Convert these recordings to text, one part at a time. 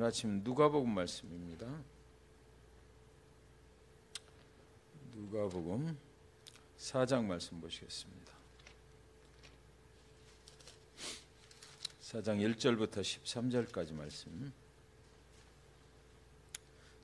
아침 누가복음 말씀입니다. 누가복음 4장 말씀 보시겠습니다. 4장 1절부터 13절까지 말씀.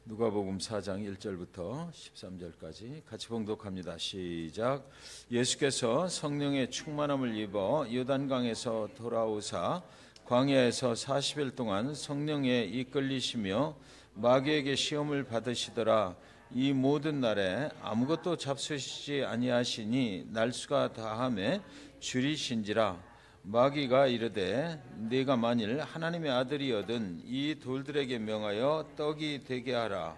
누가복음 4장 1절부터 13절까지 같이 봉독합니다. 시작. 예수께서 성령의 충만함을 입어 요단강에서 돌아오사 광야에서 40일 동안 성령에 이끌리시며 마귀에게 시험을 받으시더라. 이 모든 날에 아무것도 잡수시지 아니하시니 날수가 다함에 줄이신지라. 마귀가 이르되 네가 만일 하나님의 아들이거든 이 돌들에게 명하여 떡이 되게 하라.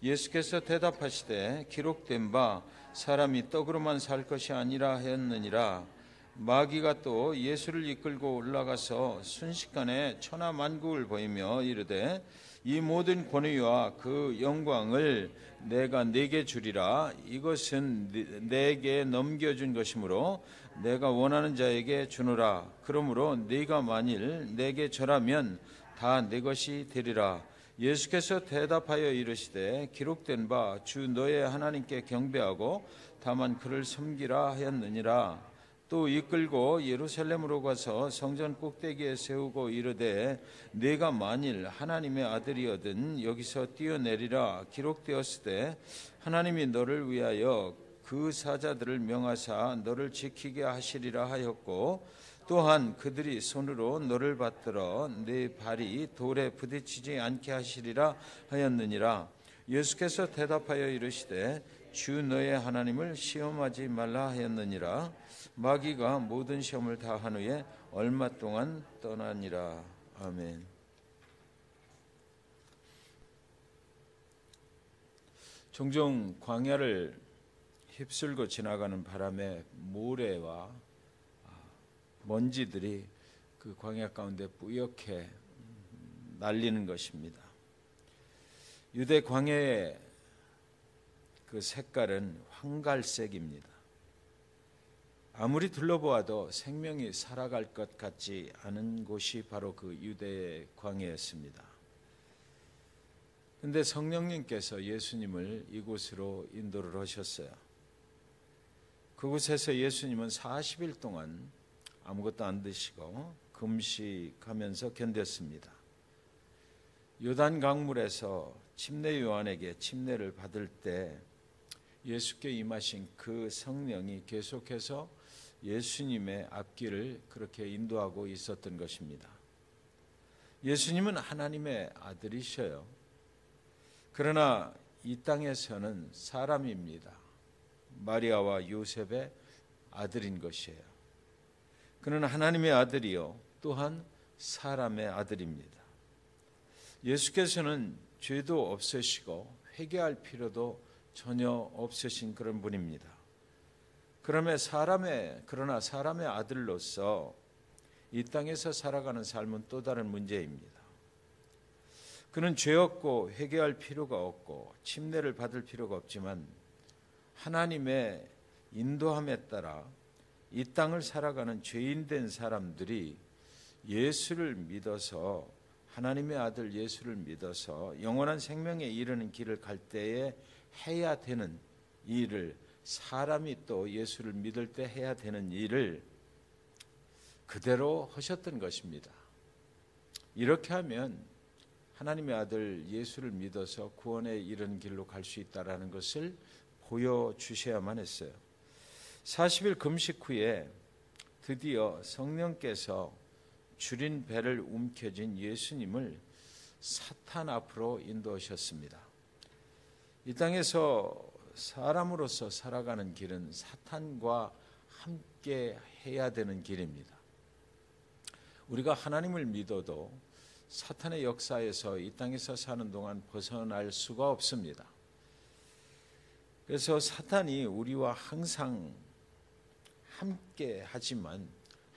예수께서 대답하시되 기록된 바 사람이 떡으로만 살 것이 아니라 하였느니라. 마귀가 또 예수를 이끌고 올라가서 순식간에 천하만국을 보이며 이르되 이 모든 권위와 그 영광을 내가 네게 주리라. 이것은 내게 넘겨준 것이므로 내가 원하는 자에게 주노라. 그러므로 네가 만일 내게 절하면 다 내 것이 되리라. 예수께서 대답하여 이르시되 기록된 바 주 너의 하나님께 경배하고 다만 그를 섬기라 하였느니라. 또 이끌고 예루살렘으로 가서 성전 꼭대기에 세우고 이르되 네가 만일 하나님의 아들이거든 여기서 뛰어내리라. 기록되었으되 하나님이 너를 위하여 그 사자들을 명하사 너를 지키게 하시리라 하였고 또한 그들이 손으로 너를 받들어 네 발이 돌에 부딪히지 않게 하시리라 하였느니라. 예수께서 대답하여 이르시되 주 너의 하나님을 시험하지 말라 하였느니라. 마귀가 모든 시험을 다 한 후에 얼마 동안 떠나니라. 아멘. 종종 광야를 휩쓸고 지나가는 바람에 모래와 먼지들이 그 광야 가운데 뿌옇게 날리는 것입니다. 유대 광야의 그 색깔은 황갈색입니다. 아무리 둘러보아도 생명이 살아갈 것 같지 않은 곳이 바로 그 유대의 광야였습니다. 그런데 성령님께서 예수님을 이곳으로 인도를 하셨어요. 그곳에서 예수님은 40일 동안 아무것도 안 드시고 금식하면서 견뎠습니다. 요단 강물에서 침례 요한에게 침례를 받을 때 예수께 임하신 그 성령이 계속해서 예수님의 앞길을 그렇게 인도하고 있었던 것입니다. 예수님은 하나님의 아들이셔요. 그러나 이 땅에서는 사람입니다. 마리아와 요셉의 아들인 것이에요. 그는 하나님의 아들이요 또한 사람의 아들입니다. 예수께서는 죄도 없으시고 회개할 필요도 전혀 없으신 그런 분입니다. 그러나 사람의 아들로서 이 땅에서 살아가는 삶은 또 다른 문제입니다. 그는 죄 없고 회개할 필요가 없고 침례를 받을 필요가 없지만 하나님의 인도함에 따라 이 땅을 살아가는 죄인된 사람들이 예수를 믿어서 하나님의 아들 예수를 믿어서 영원한 생명에 이르는 길을 갈 때에 해야 되는 일을 사람이 또 예수를 믿을 때 해야 되는 일을 그대로 하셨던 것입니다. 이렇게 하면 하나님의 아들 예수를 믿어서 구원에 이르는 길로 갈 수 있다라는 것을 보여주셔야만 했어요. 40일 금식 후에 드디어 성령께서 줄인 배를 움켜쥔 예수님을 사탄 앞으로 인도하셨습니다. 이 땅에서 사람으로서 살아가는 길은 사탄과 함께 해야 되는 길입니다. 우리가 하나님을 믿어도 사탄의 역사에서 이 땅에서 사는 동안 벗어날 수가 없습니다. 그래서 사탄이 우리와 항상 함께 하지만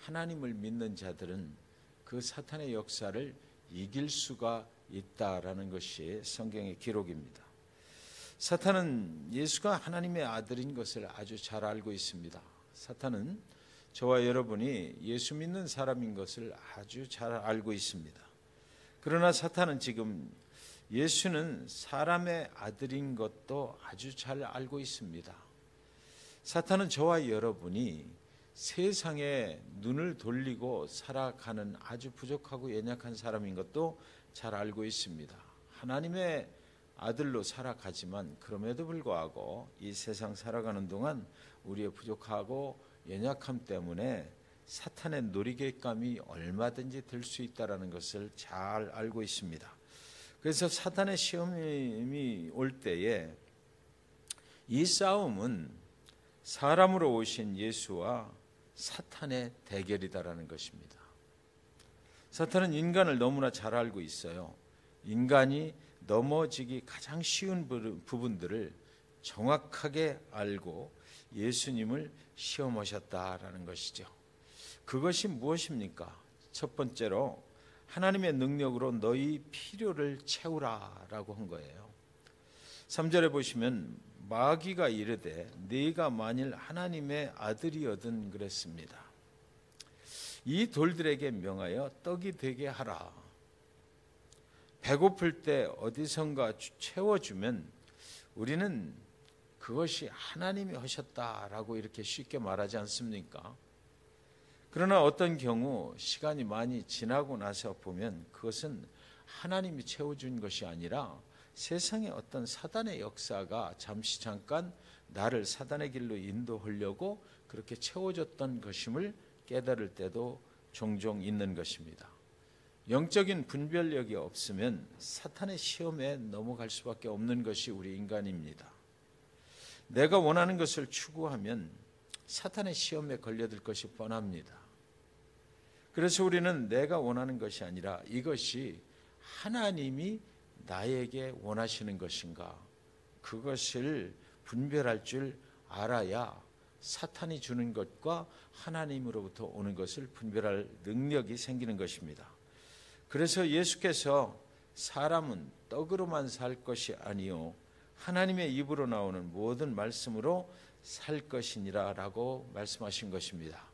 하나님을 믿는 자들은 그 사탄의 역사를 이길 수가 있다라는 것이 성경의 기록입니다. 사탄은 예수가 하나님의 아들인 것을 아주 잘 알고 있습니다. 사탄은 저와 여러분이 예수 믿는 사람인 것을 아주 잘 알고 있습니다. 그러나 사탄은 지금 예수는 사람의 아들인 것도 아주 잘 알고 있습니다. 사탄은 저와 여러분이 세상에 눈을 돌리고 살아가는 아주 부족하고 연약한 사람인 것도 잘 알고 있습니다. 하나님의 아들로 살아가지만 그럼에도 불구하고 이 세상 살아가는 동안 우리의 부족하고 연약함 때문에 사탄의 놀이개감이 얼마든지 될 수 있다는 것을 잘 알고 있습니다. 그래서 사탄의 시험이 올 때에 이 싸움은 사람으로 오신 예수와 사탄의 대결이다라는 것입니다. 사탄은 인간을 너무나 잘 알고 있어요. 인간이 넘어지기 가장 쉬운 부분들을 정확하게 알고 예수님을 시험하셨다라는 것이죠. 그것이 무엇입니까? 첫 번째로 하나님의 능력으로 너희 필요를 채우라라고 한 거예요. 3절에 보시면 마귀가 이르되 네가 만일 하나님의 아들이거든 그랬습니다. 이 돌들에게 명하여 떡이 되게 하라. 배고플 때 어디선가 채워주면 우리는 그것이 하나님이 하셨다라고 이렇게 쉽게 말하지 않습니까? 그러나 어떤 경우 시간이 많이 지나고 나서 보면 그것은 하나님이 채워준 것이 아니라 세상의 어떤 사단의 역사가 잠깐 나를 사단의 길로 인도하려고 그렇게 채워줬던 것임을 깨달을 때도 종종 있는 것입니다. 영적인 분별력이 없으면 사탄의 시험에 넘어갈 수밖에 없는 것이 우리 인간입니다. 내가 원하는 것을 추구하면 사탄의 시험에 걸려들 것이 뻔합니다. 그래서 우리는 내가 원하는 것이 아니라 이것이 하나님이 나에게 원하시는 것인가, 그것을 분별할 줄 알아야 사탄이 주는 것과 하나님으로부터 오는 것을 분별할 능력이 생기는 것입니다. 그래서 예수께서 사람은 떡으로만 살 것이 아니요 하나님의 입으로 나오는 모든 말씀으로 살 것이니라 라고 말씀하신 것입니다.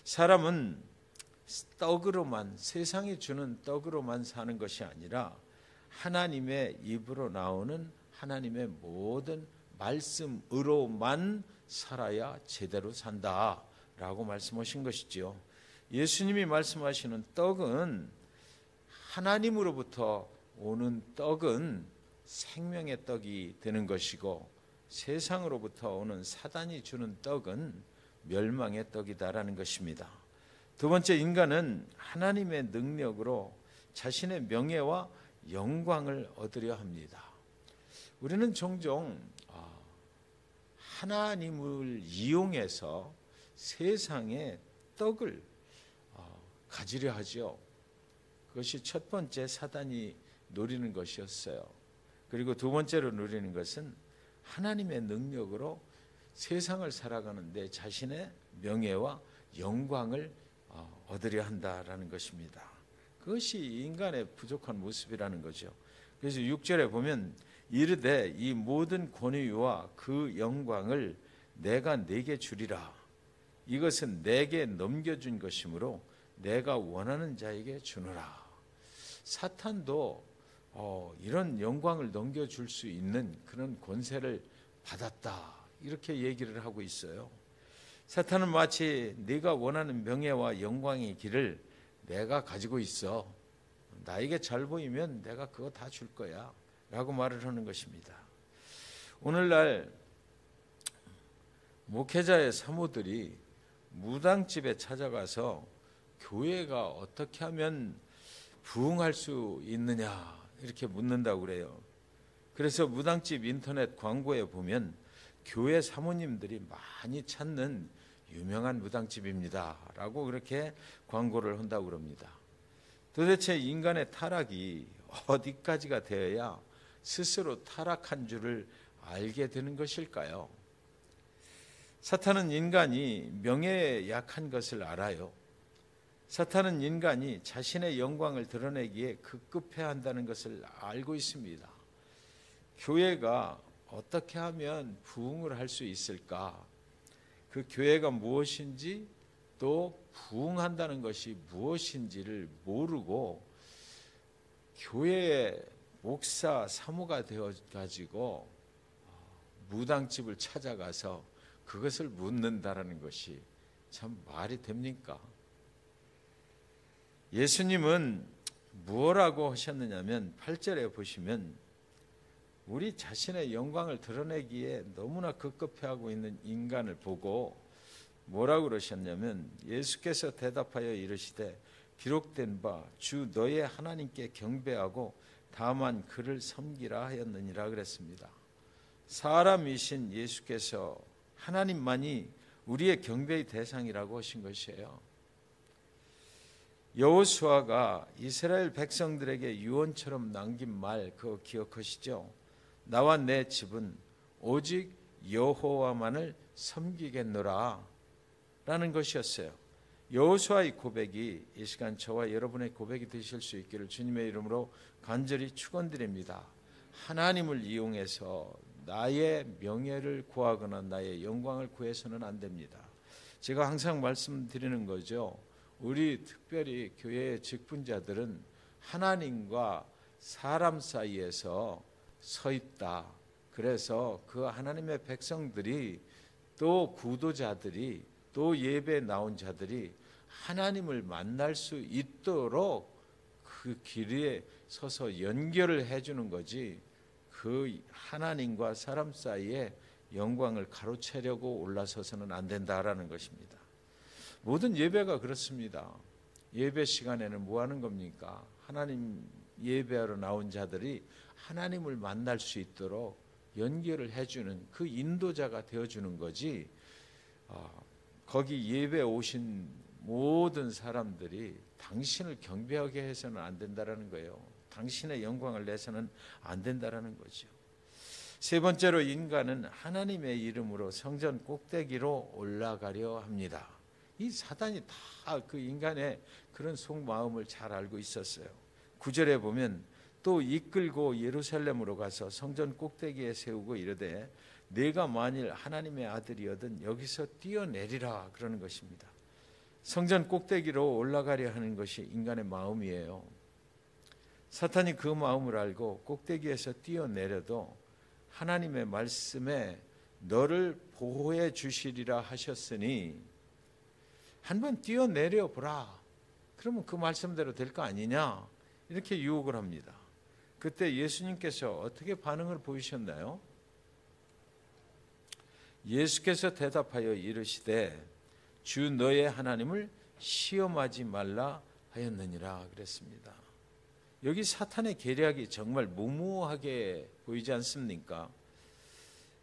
사람은 떡으로만, 세상이 주는 떡으로만 사는 것이 아니라 하나님의 입으로 나오는 하나님의 모든 말씀으로만 살아야 제대로 산다라고 말씀하신 것이지요. 예수님이 말씀하시는 떡은, 하나님으로부터 오는 떡은 생명의 떡이 되는 것이고, 세상으로부터 오는 사단이 주는 떡은 멸망의 떡이다라는 것입니다. 두 번째, 인간은 하나님의 능력으로 자신의 명예와 영광을 얻으려 합니다. 우리는 종종 하나님을 이용해서 세상의 떡을 가지려 하죠. 그것이 첫 번째 사단이 노리는 것이었어요. 그리고 두 번째로 누리는 것은 하나님의 능력으로 세상을 살아가는데 자신의 명예와 영광을 얻으려 한다라는 것입니다. 그것이 인간의 부족한 모습이라는 거죠. 그래서 6절에 보면 이르되 이 모든 권위와 그 영광을 내가 네게 주리라. 이것은 내게 넘겨준 것이므로 내가 원하는 자에게 주노라. 사탄도 이런 영광을 넘겨줄 수 있는 그런 권세를 받았다, 이렇게 얘기를 하고 있어요. 사탄은 마치 네가 원하는 명예와 영광의 길을 내가 가지고 있어, 나에게 잘 보이면 내가 그거 다 줄 거야 라고 말을 하는 것입니다. 오늘날 목회자의 사모들이 무당집에 찾아가서 교회가 어떻게 하면 부흥할 수 있느냐 이렇게 묻는다고 그래요. 그래서 무당집 인터넷 광고에 보면 교회 사모님들이 많이 찾는 유명한 무당집입니다 라고 그렇게 광고를 한다고 그럽니다. 도대체 인간의 타락이 어디까지가 되어야 스스로 타락한 줄을 알게 되는 것일까요? 사탄은 인간이 명예에 약한 것을 알아요. 사탄은 인간이 자신의 영광을 드러내기에 급급해야 한다는 것을 알고 있습니다. 교회가 어떻게 하면 부흥을 할 수 있을까? 그 교회가 무엇인지, 또 부흥한다는 것이 무엇인지를 모르고 교회의 목사 사모가 되어 가지고 무당집을 찾아가서 그것을 묻는다라는 것이 참 말이 됩니까? 예수님은 무엇라고 하셨느냐면 8절에 보시면 우리 자신의 영광을 드러내기에 너무나 급급해하고 있는 인간을 보고 뭐라고 그러셨냐면 예수께서 대답하여 이르시되 기록된 바 주 너의 하나님께 경배하고 다만 그를 섬기라 하였느니라 그랬습니다. 사람이신 예수께서 하나님만이 우리의 경배의 대상이라고 하신 것이에요. 여호수아가 이스라엘 백성들에게 유언처럼 남긴 말 그거 기억하시죠? 나와 내 집은 오직 여호와만을 섬기겠노라 라는 것이었어요. 여호수아의 고백이 이 시간 저와 여러분의 고백이 되실 수 있기를 주님의 이름으로 간절히 축원드립니다. 하나님을 이용해서 나의 명예를 구하거나 나의 영광을 구해서는 안 됩니다. 제가 항상 말씀드리는 거죠. 우리 특별히 교회의 직분자들은 하나님과 사람 사이에서 서 있다. 그래서 그 하나님의 백성들이 또 구도자들이 또 예배에 나온 자들이 하나님을 만날 수 있도록 그 길에 서서 연결을 해주는 거지 그 하나님과 사람 사이에 영광을 가로채려고 올라서서는 안 된다라는 것입니다. 모든 예배가 그렇습니다. 예배 시간에는 뭐 하는 겁니까? 하나님 예배하러 나온 자들이 하나님을 만날 수 있도록 연결을 해주는 그 인도자가 되어주는 거지 거기 예배에 오신 모든 사람들이 당신을 경배하게 해서는 안 된다라는 거예요. 당신의 영광을 내서는 안 된다라는 거죠. 세 번째로 인간은 하나님의 이름으로 성전 꼭대기로 올라가려 합니다. 이 사단이 다 그 인간의 그런 속마음을 잘 알고 있었어요. 9절에 보면 또 이끌고 예루살렘으로 가서 성전 꼭대기에 세우고 이르되 내가 만일 하나님의 아들이거든 여기서 뛰어내리라 그러는 것입니다. 성전 꼭대기로 올라가려 하는 것이 인간의 마음이에요. 사탄이 그 마음을 알고 꼭대기에서 뛰어내려도 하나님의 말씀에 너를 보호해 주시리라 하셨으니 한번 뛰어내려 보라. 그러면 그 말씀대로 될 거 아니냐? 이렇게 유혹을 합니다. 그때 예수님께서 어떻게 반응을 보이셨나요? 예수께서 대답하여 이르시되 주 너의 하나님을 시험하지 말라 하였느니라 그랬습니다. 여기 사탄의 계략이 정말 무모하게 보이지 않습니까?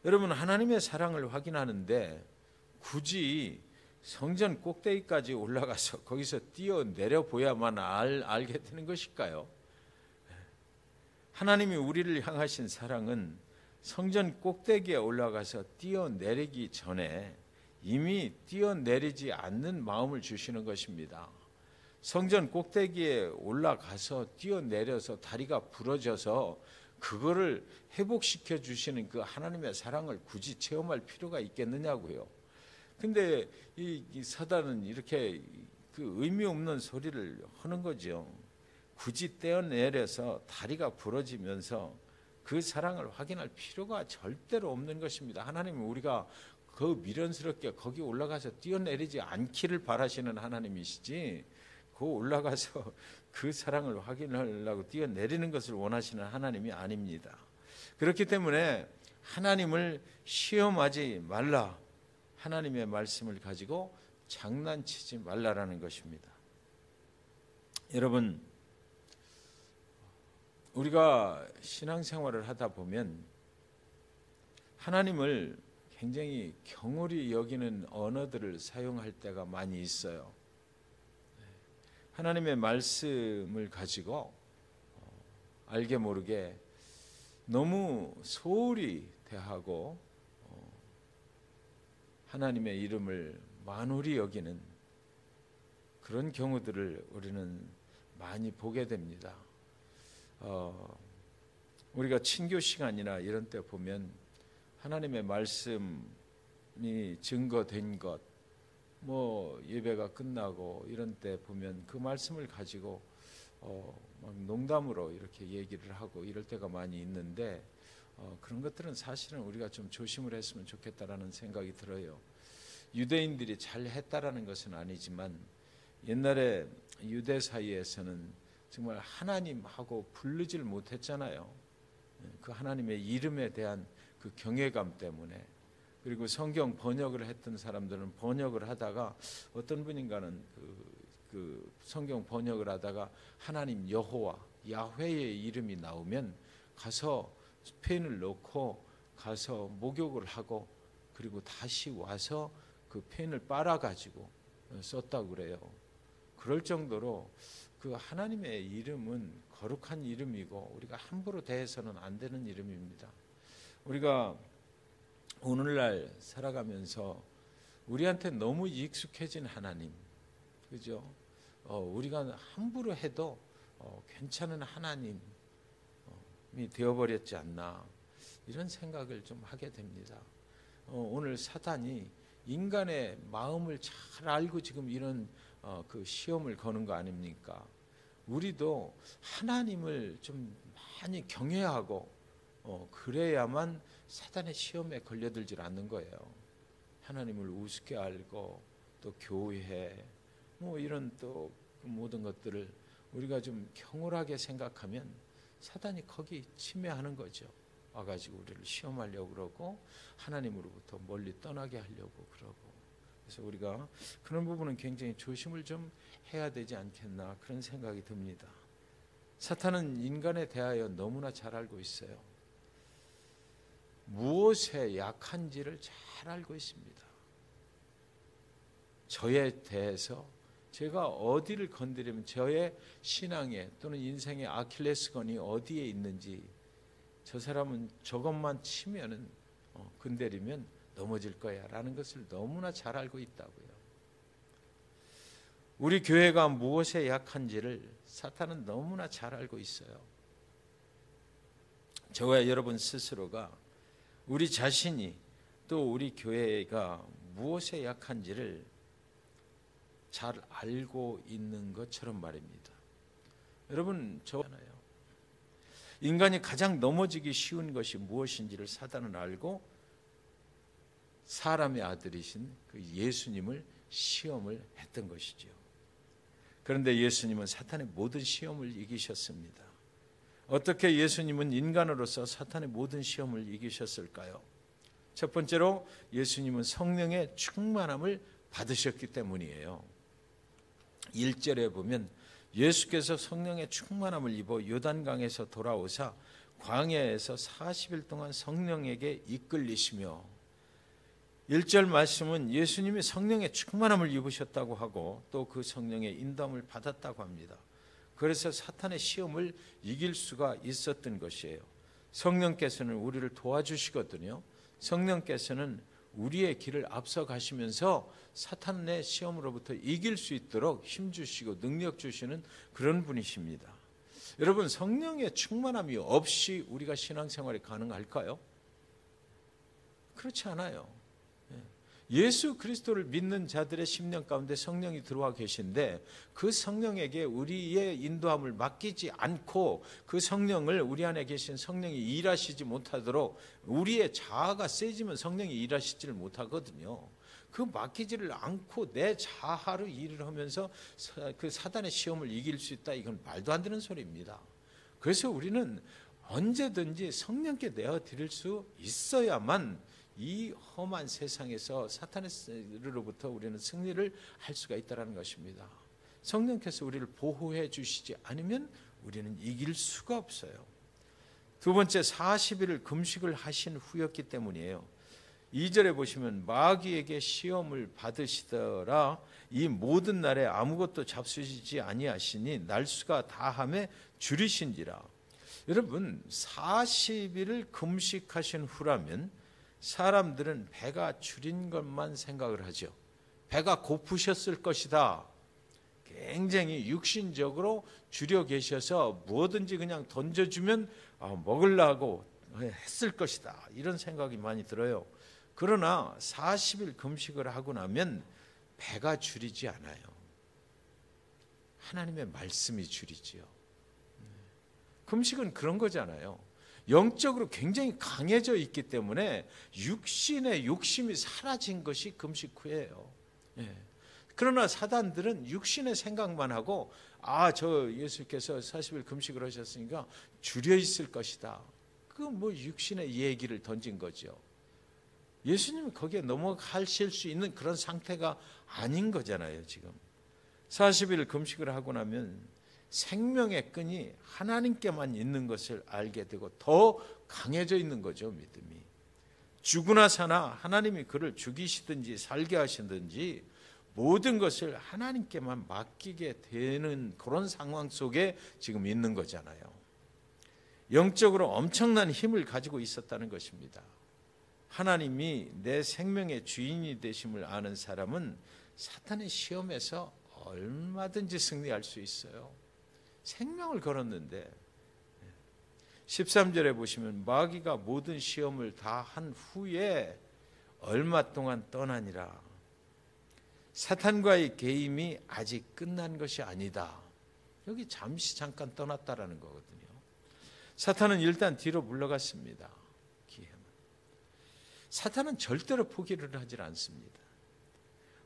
여러분 하나님의 사랑을 확인하는데 굳이 성전 꼭대기까지 올라가서 거기서 뛰어내려 보야만 알게 되는 것일까요? 하나님이 우리를 향하신 사랑은 성전 꼭대기에 올라가서 뛰어내리기 전에 이미 뛰어내리지 않는 마음을 주시는 것입니다. 성전 꼭대기에 올라가서 뛰어내려서 다리가 부러져서 그거를 회복시켜 주시는 그 하나님의 사랑을 굳이 체험할 필요가 있겠느냐고요. 근데 이 사단은 이렇게 그 의미 없는 소리를 하는 거죠. 굳이 떼어내려서 다리가 부러지면서 그 사랑을 확인할 필요가 절대로 없는 것입니다. 하나님은 우리가 그 미련스럽게 거기 올라가서 뛰어내리지 않기를 바라시는 하나님이시지 그 올라가서 그 사랑을 확인하려고 뛰어내리는 것을 원하시는 하나님이 아닙니다. 그렇기 때문에 하나님을 시험하지 말라. 하나님의 말씀을 가지고 장난치지 말라라는 것입니다. 여러분, 우리가 신앙생활을 하다 보면 하나님을 굉장히 경홀히 여기는 언어들을 사용할 때가 많이 있어요. 하나님의 말씀을 가지고 알게 모르게 너무 소홀히 대하고 하나님의 이름을 만홀히 여기는 그런 경우들을 우리는 많이 보게 됩니다. 우리가 친교 시간이나 이런 때 보면 하나님의 말씀이 증거된 것, 뭐 예배가 끝나고 이런 때 보면 그 말씀을 가지고 막 농담으로 이렇게 얘기를 하고 이럴 때가 많이 있는데 그런 것들은 사실은 우리가 좀 조심을 했으면 좋겠다라는 생각이 들어요. 유대인들이 잘 했다라는 것은 아니지만 옛날에 유대 사이에서는 정말 하나님하고 부르질 못했잖아요. 그 하나님의 이름에 대한 그 경외감 때문에. 그리고 성경 번역을 했던 사람들은 번역을 하다가 어떤 분인가는 그 성경 번역을 하다가 하나님 여호와 야훼의 이름이 나오면 가서 펜을 넣고 가서 목욕을 하고 그리고 다시 와서 그 펜을 빨아가지고 썼다고 그래요. 그럴 정도로 그 하나님의 이름은 거룩한 이름이고 우리가 함부로 대해서는 안 되는 이름입니다. 우리가 오늘날 살아가면서 우리한테 너무 익숙해진 하나님, 그죠? 우리가 함부로 해도 괜찮은 하나님이 되어버렸지 않나 이런 생각을 좀 하게 됩니다. 오늘 사탄이 인간의 마음을 잘 알고 지금 이런 그 시험을 거는 거 아닙니까? 우리도 하나님을 좀 많이 경외하고 그래야만 사탄의 시험에 걸려들질 않는 거예요. 하나님을 우습게 알고 또 교회 이런 또 그 모든 것들을 우리가 좀 경홀하게 생각하면 사탄이 거기 침해하는 거죠. 와가지고 우리를 시험하려고 그러고 하나님으로부터 멀리 떠나게 하려고 그러고. 그래서 우리가 그런 부분은 굉장히 조심을 좀 해야 되지 않겠나 그런 생각이 듭니다. 사탄은 인간에 대하여 너무나 잘 알고 있어요. 무엇에 약한지를 잘 알고 있습니다. 저에 대해서 제가 어디를 건드리면 저의 신앙에 또는 인생의 아킬레스건이 어디에 있는지 저 사람은 저것만 치면은 건드리면 넘어질 거야 라는 것을 너무나 잘 알고 있다고요. 우리 교회가 무엇에 약한지를 사탄은 너무나 잘 알고 있어요. 저와 여러분 스스로가 우리 자신이 또 우리 교회가 무엇에 약한지를 잘 알고 있는 것처럼 말입니다. 여러분 저잖아요. 인간이 가장 넘어지기 쉬운 것이 무엇인지를 사단은 알고 사람의 아들이신 그 예수님을 시험을 했던 것이죠. 그런데 예수님은 사탄의 모든 시험을 이기셨습니다. 어떻게 예수님은 인간으로서 사탄의 모든 시험을 이기셨을까요? 첫 번째로 예수님은 성령의 충만함을 받으셨기 때문이에요. 1절에 보면 예수께서 성령의 충만함을 입어 요단강에서 돌아오사 광야에서 40일 동안 성령에게 이끌리시며 1절 말씀은 예수님이 성령의 충만함을 입으셨다고 하고 또 그 성령의 인도함을 받았다고 합니다. 그래서 사탄의 시험을 이길 수가 있었던 것이에요. 성령께서는 우리를 도와주시거든요. 성령께서는 우리의 길을 앞서 가시면서 사탄의 시험으로부터 이길 수 있도록 힘주시고 능력 주시는 그런 분이십니다. 여러분 성령의 충만함이 없이 우리가 신앙생활이 가능할까요? 그렇지 않아요. 예수 그리스도를 믿는 자들의 심령 가운데 성령이 들어와 계신데 그 성령에게 우리의 인도함을 맡기지 않고 그 성령을 우리 안에 계신 성령이 일하시지 못하도록 우리의 자아가 세지면 성령이 일하시지를 못하거든요. 그 맡기지를 않고 내 자아로 일을 하면서 그 사단의 시험을 이길 수 있다. 이건 말도 안 되는 소리입니다. 그래서 우리는 언제든지 성령께 내어드릴 수 있어야만 이 험한 세상에서 사탄으로부터 우리는 승리를 할 수가 있다는 것입니다. 성령께서 우리를 보호해 주시지 않으면 우리는 이길 수가 없어요. 두 번째 40일을 금식을 하신 후였기 때문이에요. 2절에 보시면 마귀에게 시험을 받으시더라 이 모든 날에 아무것도 잡수시지 아니하시니 날수가 다함에 줄이신지라. 여러분 40일을 금식하신 후라면 사람들은 배가 줄인 것만 생각을 하죠. 배가 고프셨을 것이다. 굉장히 육신적으로 줄여 계셔서 뭐든지 그냥 던져주면 먹으려고 했을 것이다. 이런 생각이 많이 들어요. 그러나 40일 금식을 하고 나면 배가 줄이지 않아요. 하나님의 말씀이 줄이지요. 금식은 그런 거잖아요. 영적으로 굉장히 강해져 있기 때문에 육신의 욕심이 사라진 것이 금식 후예요. 그러나 사단들은 육신의 생각만 하고 저 예수께서 40일 금식을 하셨으니까 줄여 있을 것이다. 그 뭐 육신의 얘기를 던진 거죠. 예수님은 거기에 넘어가실 수 있는 그런 상태가 아닌 거잖아요. 지금 40일 금식을 하고 나면 생명의 끈이 하나님께만 있는 것을 알게 되고 더 강해져 있는 거죠. 믿음이. 죽으나 사나 하나님이 그를 죽이시든지 살게 하시든지 모든 것을 하나님께만 맡기게 되는 그런 상황 속에 지금 있는 거잖아요. 영적으로 엄청난 힘을 가지고 있었다는 것입니다. 하나님이 내 생명의 주인이 되심을 아는 사람은 사탄의 시험에서 얼마든지 승리할 수 있어요. 생명을 걸었는데 13절에 보시면 마귀가 모든 시험을 다 한 후에 얼마 동안 떠나니라. 사탄과의 게임이 아직 끝난 것이 아니다. 여기 잠깐 떠났다라는 거거든요. 사탄은 일단 뒤로 물러갔습니다. 사탄은 절대로 포기를 하지 않습니다.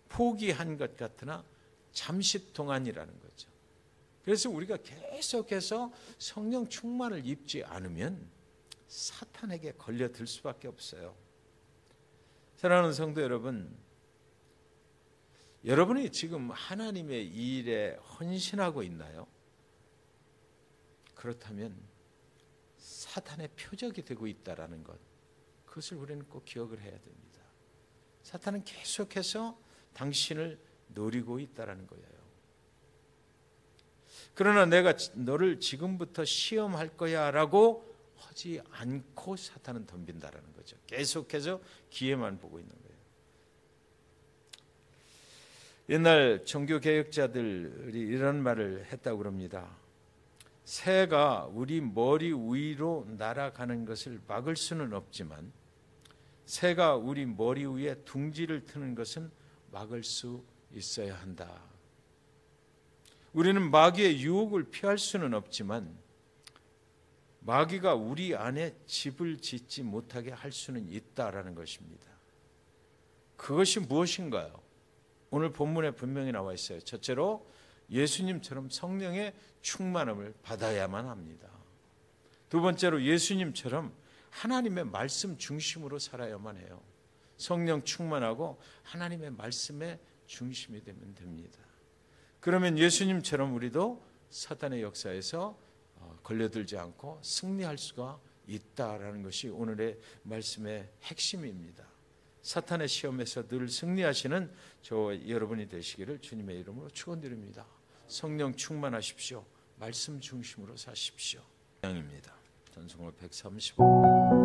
포기한 것 같으나 잠시 동안이라는 거죠. 그래서 우리가 계속해서 성령 충만을 입지 않으면 사탄에게 걸려들 수밖에 없어요. 사랑하는 성도 여러분, 여러분이 지금 하나님의 일에 헌신하고 있나요? 그렇다면 사탄의 표적이 되고 있다는 것, 그것을 우리는 꼭 기억을 해야 됩니다. 사탄은 계속해서 당신을 노리고 있다는 거예요. 그러나 내가 너를 지금부터 시험할 거야 라고 하지 않고 사탄은 덤빈다는 거죠. 계속해서 기회만 보고 있는 거예요. 옛날 종교개혁자들이 이런 말을 했다고 그럽니다. 새가 우리 머리 위로 날아가는 것을 막을 수는 없지만 새가 우리 머리 위에 둥지를 트는 것은 막을 수 있어야 한다. 우리는 마귀의 유혹을 피할 수는 없지만 마귀가 우리 안에 집을 짓지 못하게 할 수는 있다라는 것입니다. 그것이 무엇인가요? 오늘 본문에 분명히 나와 있어요. 첫째로 예수님처럼 성령의 충만함을 받아야만 합니다. 두 번째로 예수님처럼 하나님의 말씀 중심으로 살아야만 해요. 성령 충만하고 하나님의 말씀의 중심이 되면 됩니다. 그러면 예수님처럼 우리도 사탄의 역사에서 걸려들지 않고 승리할 수가 있다라는 것이 오늘의 말씀의 핵심입니다. 사탄의 시험에서 늘 승리하시는 저와 여러분이 되시기를 주님의 이름으로 축원드립니다. 성령 충만하십시오. 말씀 중심으로 사십시오. 입니다. 찬송가 135